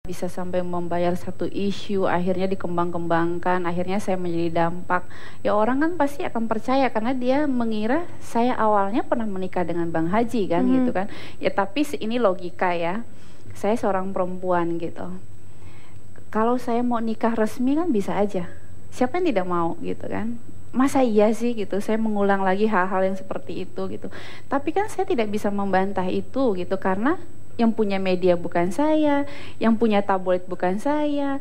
bisa sampai membayar satu isu, akhirnya dikembang-kembangkan, akhirnya saya menjadi dampak. Ya orang kan pasti akan percaya karena dia mengira saya awalnya pernah menikah dengan Bang Haji kan gitu kan. Ya tapi ini logika ya, saya seorang perempuan gitu. Kalau saya mau nikah resmi kan bisa aja, siapa yang tidak mau gitu kan. Masa iya sih gitu, saya mengulang lagi hal-hal yang seperti itu gitu. Tapi kan saya tidak bisa membantah itu gitu, karena yang punya media bukan saya, yang punya tabloid bukan saya.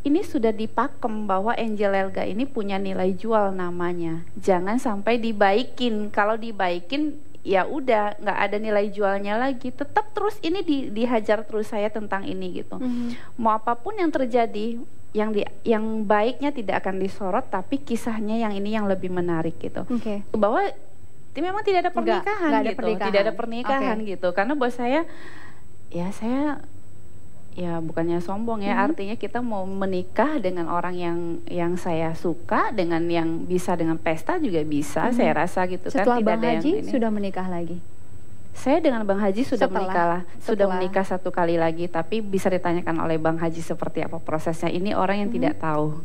Ini sudah dipakem bahwa Angel Elga ini punya nilai jual namanya. Jangan sampai dibaikin. Kalau dibaikin ya udah nggak ada nilai jualnya lagi. Tetap terus ini dihajar terus saya tentang ini gitu. Mau apapun yang terjadi, yang baiknya tidak akan disorot, tapi kisahnya yang ini yang lebih menarik gitu. Bahwa memang tidak ada pernikahan nggak ada gitu, pernikahan. tidak ada pernikahan gitu. Karena buat saya ya bukannya sombong ya, artinya kita mau menikah dengan orang yang saya suka, dengan yang bisa dengan pesta juga bisa, saya rasa gitu. Setelah kan tidak Bang ada Haji yang ini. sudah menikah lagi? Saya dengan Bang Haji sudah Setelah menikah 1 kali lagi, tapi bisa ditanyakan oleh Bang Haji seperti apa prosesnya. Ini orang yang tidak tahu.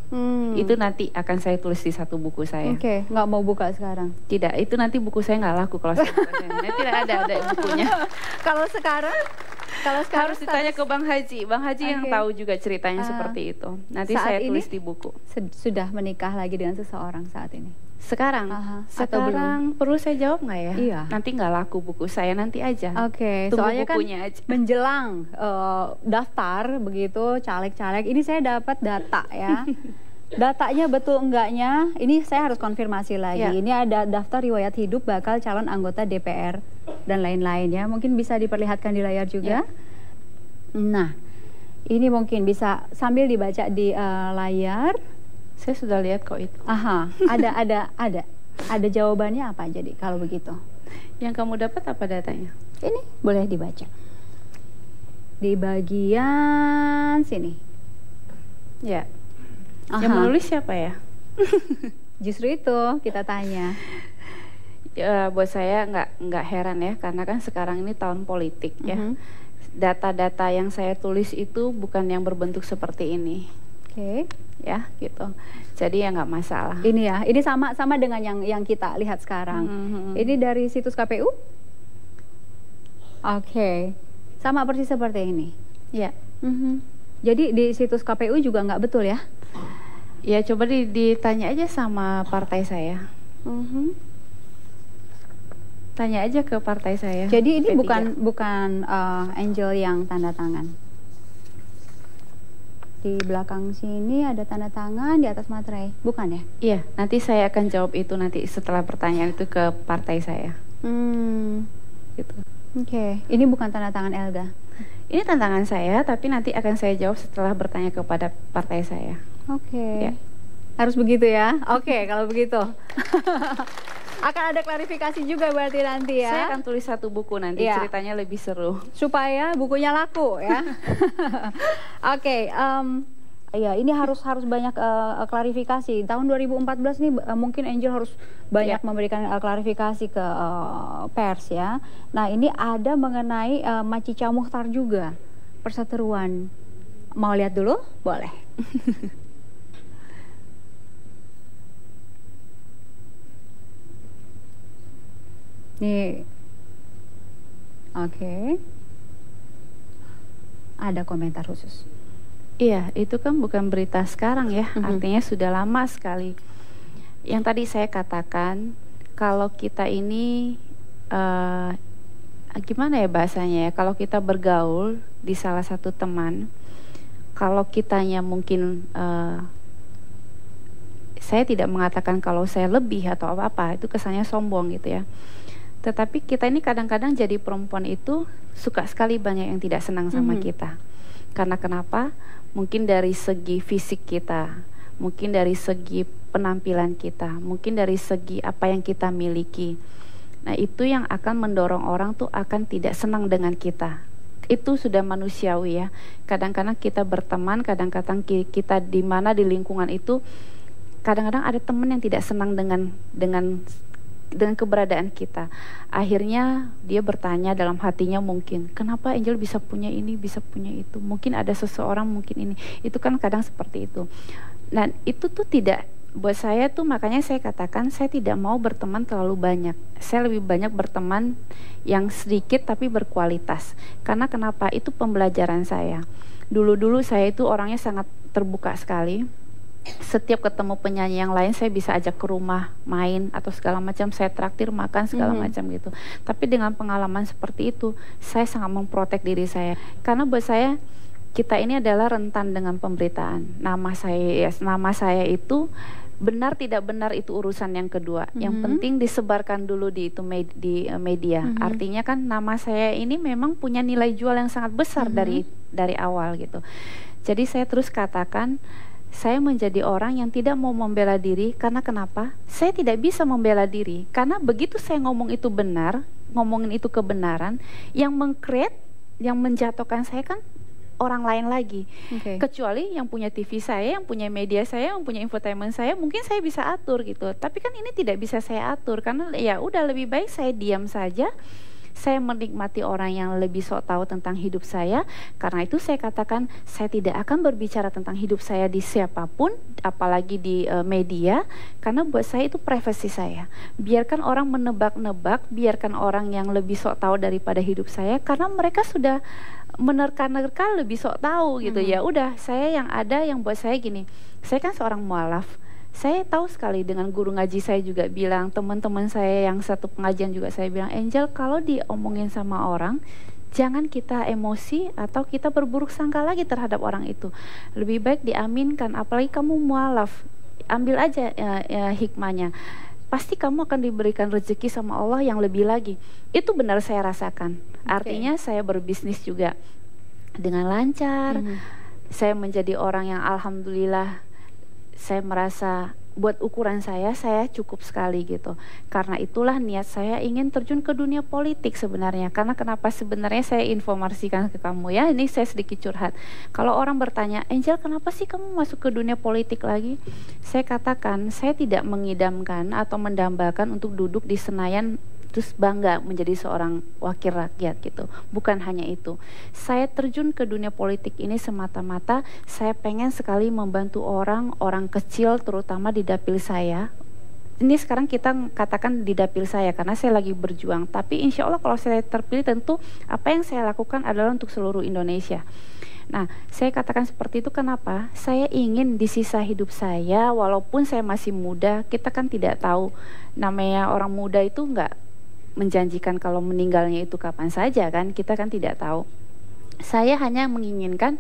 Itu nanti akan saya tulis di satu buku saya. Nggak mau buka sekarang? Tidak, itu nanti buku saya nggak laku kalau saya buka. Tidak ada bukunya. Kalau sekarang harus ditanya ke Bang Haji. Bang Haji yang tahu juga ceritanya seperti itu. Nanti saya tulis di buku. Sudah menikah lagi dengan seseorang saat ini? Sekarang perlu saya jawab nggak ya? Iya. Nanti nggak laku buku saya, nanti aja. Tunggu soalnya bukunya kan aja. menjelang daftar begitu caleg-caleg, ini saya dapat data ya. Datanya betul enggaknya, ini saya harus konfirmasi lagi. Ini ada daftar riwayat hidup bakal calon anggota DPR dan lain-lain ya. Mungkin bisa diperlihatkan di layar juga. Nah, ini mungkin bisa sambil dibaca di layar. Saya sudah lihat kok itu. Ada jawabannya apa jadi kalau begitu? Yang kamu dapat apa datanya? Ini boleh dibaca. Di bagian sini. Ya. Yang menulis siapa ya? Justru itu kita tanya. Ya, buat saya nggak heran ya, karena kan sekarang ini tahun politik ya. Data-data yang saya tulis itu bukan yang berbentuk seperti ini. Ya gitu. Jadi ya nggak masalah. Ini ya, ini sama dengan yang kita lihat sekarang. Ini dari situs KPU. Sama persis seperti ini. Ya. Jadi di situs KPU juga nggak betul ya? Ya coba ditanya aja sama partai saya. Tanya aja ke partai saya. Jadi ini P3. bukan Angel yang tanda tangan. Di belakang sini ada tanda tangan di atas materai, bukan ya? Iya, nanti saya akan jawab itu nanti setelah pertanyaan itu ke partai saya. Gitu. Ini bukan tanda tangan Elga. Ini tanda tangan saya, tapi nanti akan saya jawab setelah bertanya kepada partai saya. Ya. Harus begitu ya? Kalau begitu. Akan ada klarifikasi juga berarti nanti ya. Saya akan tulis satu buku nanti, ceritanya lebih seru. Supaya bukunya laku ya. Ya ini harus banyak klarifikasi. Tahun 2014 nih mungkin Angel harus banyak memberikan klarifikasi ke pers ya. Nah ini ada mengenai Macica Muchtar juga, perseteruan. Mau lihat dulu? Boleh. Nih, ada komentar khusus. Iya, itu kan bukan berita sekarang ya, artinya sudah lama sekali. Yang tadi saya katakan, kalau kita ini, gimana ya bahasanya ya, kalau kita bergaul di salah satu teman, kalau kitanya mungkin, saya tidak mengatakan kalau saya lebih atau apa-apa, itu kesannya sombong gitu ya. Tetapi kita ini kadang-kadang jadi perempuan itu suka sekali banyak yang tidak senang sama kita. Karena kenapa? Mungkin dari segi fisik kita, mungkin dari segi penampilan kita, mungkin dari segi apa yang kita miliki. Nah itu yang akan mendorong orang tuh akan tidak senang dengan kita. Itu sudah manusiawi ya. Kadang-kadang kita berteman, kadang-kadang kita di mana di lingkungan itu, kadang-kadang ada teman yang tidak senang dengan dengan keberadaan kita. Akhirnya dia bertanya dalam hatinya mungkin, kenapa Angel bisa punya ini, bisa punya itu. Mungkin ada seseorang, mungkin ini. Itu kan kadang seperti itu. Dan itu tuh tidak, buat saya tuh makanya saya katakan saya tidak mau berteman terlalu banyak. Saya lebih banyak berteman yang sedikit tapi berkualitas. Karena kenapa? Itu pembelajaran saya. Dulu-dulu saya itu orangnya sangat terbuka sekali. Setiap ketemu penyanyi yang lain saya bisa ajak ke rumah main atau segala macam, saya traktir makan segala macam gitu. Tapi dengan pengalaman seperti itu saya sangat memprotek diri saya, karena buat saya kita ini adalah rentan dengan pemberitaan. Nama saya itu benar tidak benar itu urusan yang kedua. Yang penting disebarkan dulu di media. Artinya kan nama saya ini memang punya nilai jual yang sangat besar dari awal gitu. Jadi saya terus katakan, saya menjadi orang yang tidak mau membela diri. Karena kenapa? Saya tidak bisa membela diri. Karena begitu saya ngomong itu benar, ngomongin itu kebenaran, yang meng-create, yang menjatuhkan saya kan orang lain lagi. Kecuali yang punya TV saya, yang punya media saya, yang punya infotainment saya, mungkin saya bisa atur gitu. Tapi kan ini tidak bisa saya atur, karena ya udah lebih baik saya diam saja. Saya menikmati orang yang lebih sok tahu tentang hidup saya. Karena itu saya katakan saya tidak akan berbicara tentang hidup saya di siapapun, apalagi di media. Karena buat saya itu privasi saya. Biarkan orang menebak-nebak, biarkan orang yang lebih sok tahu daripada hidup saya. Karena mereka sudah menerka-nerka lebih sok tahu gitu. Ya udah, saya yang ada, yang buat saya gini. Saya kan seorang mualaf. Saya tahu sekali, dengan guru ngaji saya juga bilang, teman-teman saya yang satu pengajian juga saya bilang, Angel, kalau diomongin sama orang, jangan kita emosi atau kita berburuk sangka lagi terhadap orang itu. Lebih baik diaminkan, apalagi kamu mualaf, ambil aja hikmahnya. Pasti kamu akan diberikan rezeki sama Allah yang lebih lagi. Itu benar saya rasakan. Artinya saya berbisnis juga dengan lancar. Saya menjadi orang yang alhamdulillah, saya merasa buat ukuran saya cukup sekali gitu. Karena itulah niat saya ingin terjun ke dunia politik sebenarnya. Karena kenapa sebenarnya saya informasikan ke kamu ya, ini saya sedikit curhat. Kalau orang bertanya, Angel kenapa sih kamu masuk ke dunia politik lagi? Saya katakan, saya tidak mengidamkan atau mendambakan untuk duduk di Senayan terus bangga menjadi seorang wakil rakyat gitu. Bukan hanya itu. Saya terjun ke dunia politik ini semata-mata saya pengen sekali membantu orang kecil, terutama di dapil saya. Ini sekarang kita katakan di dapil saya karena saya lagi berjuang. Tapi insya Allah kalau saya terpilih, tentu apa yang saya lakukan adalah untuk seluruh Indonesia. Nah, saya katakan seperti itu kenapa? Saya ingin di sisa hidup saya, walaupun saya masih muda, kita kan tidak tahu, namanya orang muda itu enggak menjanjikan kalau meninggalnya itu kapan saja kan, kita kan tidak tahu. Saya hanya menginginkan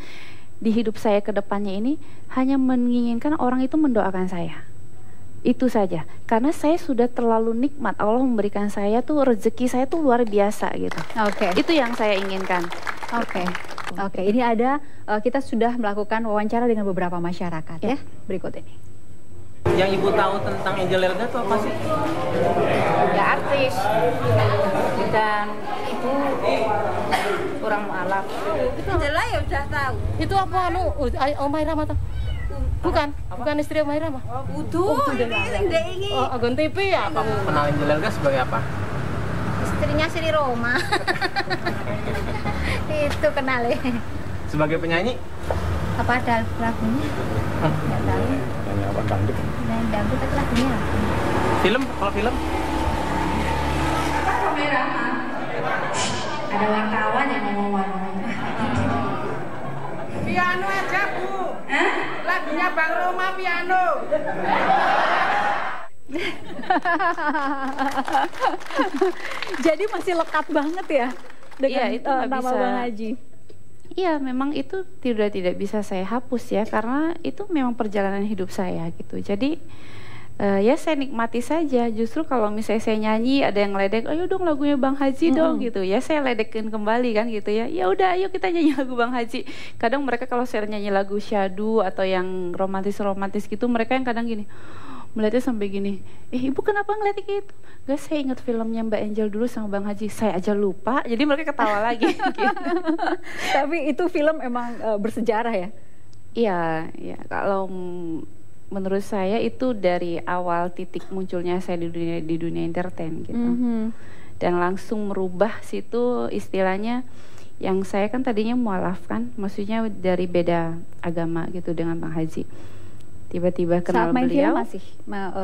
di hidup saya ke depannya ini, hanya menginginkan orang itu mendoakan saya. Itu saja, karena saya sudah terlalu nikmat. Allah memberikan saya tuh, rezeki saya tuh luar biasa gitu. Itu yang saya inginkan. Oke, ini ada, kita sudah melakukan wawancara dengan beberapa masyarakat ya. Berikut ini. Yang Ibu tahu tentang Angel Elga itu apa sih? Ya artis, dan Ibu orang mualaf. Itu adalah ya udah tahu. Itu apa Omai Rama tuh? Bukan istri Omai Rama. Ini Agon TV ya kamu. Kenal Angel Elga sebagai apa? istrinya Sri Roma. Itu kenal ya. Sebagai penyanyi? Apa ada lagunya? Nggak tahu. Nyanyi apa, dangdut? Nyanyi dangdut tapi lagunya apa? Film? Kalau film? Ada wartawan yang ngomong-ngomong. Piano aja Bu. Lagunya Bang Roma piano. Jadi masih lekat banget ya dengan itu nama bisa. Bang Haji. Iya, memang itu tidak bisa saya hapus ya, karena itu memang perjalanan hidup saya gitu. Jadi ya saya nikmati saja. Justru kalau misalnya saya nyanyi ada yang ledek, ayo dong lagunya Bang Haji dong gitu ya, saya ledekin kembali kan gitu ya. Ya udah, ayo kita nyanyi lagu Bang Haji. Kadang mereka kalau saya nyanyi lagu syahdu atau yang romantis gitu, mereka yang kadang gini, melihatnya sampai gini, ibu kenapa ngeliat gitu? Gak, saya ingat filmnya Mbak Angel dulu sama Bang Haji, saya aja lupa. Jadi mereka ketawa lagi gitu. Tapi itu film emang bersejarah ya? Iya, kalau menurut saya itu dari awal titik munculnya saya di dunia entertain gitu. Dan langsung merubah situ istilahnya, yang saya kan tadinya mualaf kan, maksudnya dari beda agama gitu dengan Bang Haji. Tiba-tiba kenal saat main beliau. film masih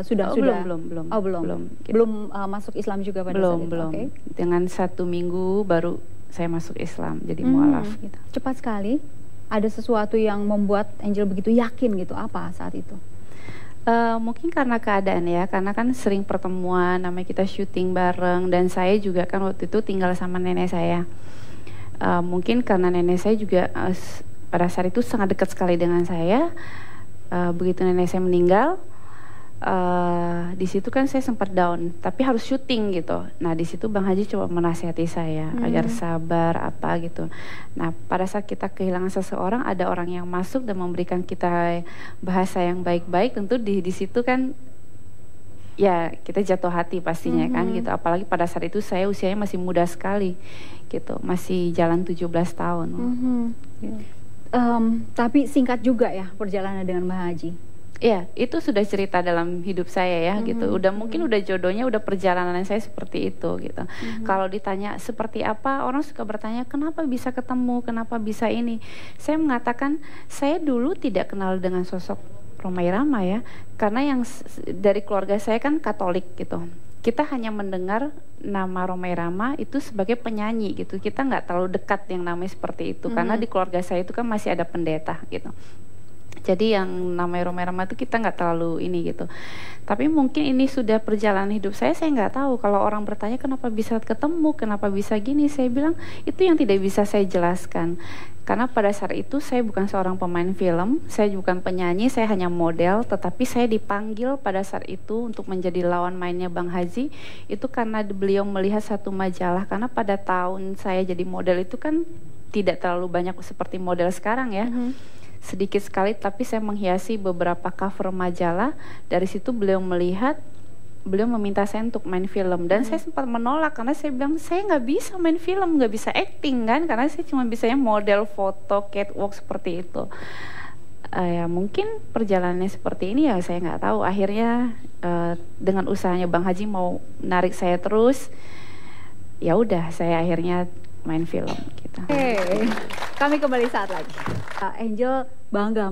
sudah belum. Oh, belum masuk Islam juga pada saat itu. Belum. Okay. Dengan 1 minggu baru saya masuk Islam, jadi mualaf gitu. Cepat sekali. Ada sesuatu yang membuat Angel begitu yakin gitu, apa saat itu? Mungkin karena keadaan ya, karena kan sering pertemuan, namanya kita syuting bareng, dan saya juga kan waktu itu tinggal sama nenek saya. Mungkin karena nenek saya juga pada saat itu sangat dekat sekali dengan saya. Begitu nenek saya meninggal, di situ kan saya sempat down, tapi harus syuting gitu. Nah di situ Bang Haji coba menasihati saya agar sabar apa gitu. Nah pada saat kita kehilangan seseorang, ada orang yang masuk dan memberikan kita bahasa yang baik-baik, tentu di situ kan ya kita jatuh hati pastinya kan gitu. Apalagi pada saat itu saya usianya masih muda sekali gitu, masih jalan 17 tahun. Tapi singkat juga ya perjalanan dengan Bang Haji. Iya, itu sudah cerita dalam hidup saya ya gitu. Mungkin udah jodohnya, udah perjalanan saya seperti itu gitu. Kalau ditanya seperti apa, orang suka bertanya kenapa bisa ketemu, kenapa bisa ini. Saya mengatakan saya dulu tidak kenal dengan sosok Rhoma Irama ya, karena yang dari keluarga saya kan Katolik gitu. Kita hanya mendengar nama Rhoma Irama itu sebagai penyanyi gitu. Kita nggak terlalu dekat yang namanya seperti itu, karena di keluarga saya itu kan masih ada pendeta gitu. Jadi yang namanya Rhoma Irama itu kita nggak terlalu ini gitu. Tapi mungkin ini sudah perjalanan hidup saya nggak tahu. Kalau orang bertanya kenapa bisa ketemu, kenapa bisa gini, saya bilang itu yang tidak bisa saya jelaskan. Karena pada saat itu saya bukan seorang pemain film, saya bukan penyanyi, saya hanya model. Tetapi saya dipanggil pada saat itu untuk menjadi lawan mainnya Bang Haji. Itu karena beliau melihat satu majalah. Karena pada tahun saya jadi model itu kan tidak terlalu banyak seperti model sekarang ya. Sedikit sekali, tapi saya menghiasi beberapa cover majalah. Dari situ beliau melihat, beliau meminta saya untuk main film, dan saya sempat menolak karena saya bilang saya nggak bisa main film, nggak bisa acting kan, karena saya cuma bisanya model, foto, catwalk seperti itu. Ya mungkin perjalanannya seperti ini ya, saya nggak tahu. Akhirnya dengan usahanya Bang Haji mau narik saya terus, ya udah saya akhirnya main film gitu. Kami kembali saat lagi. Angel bangga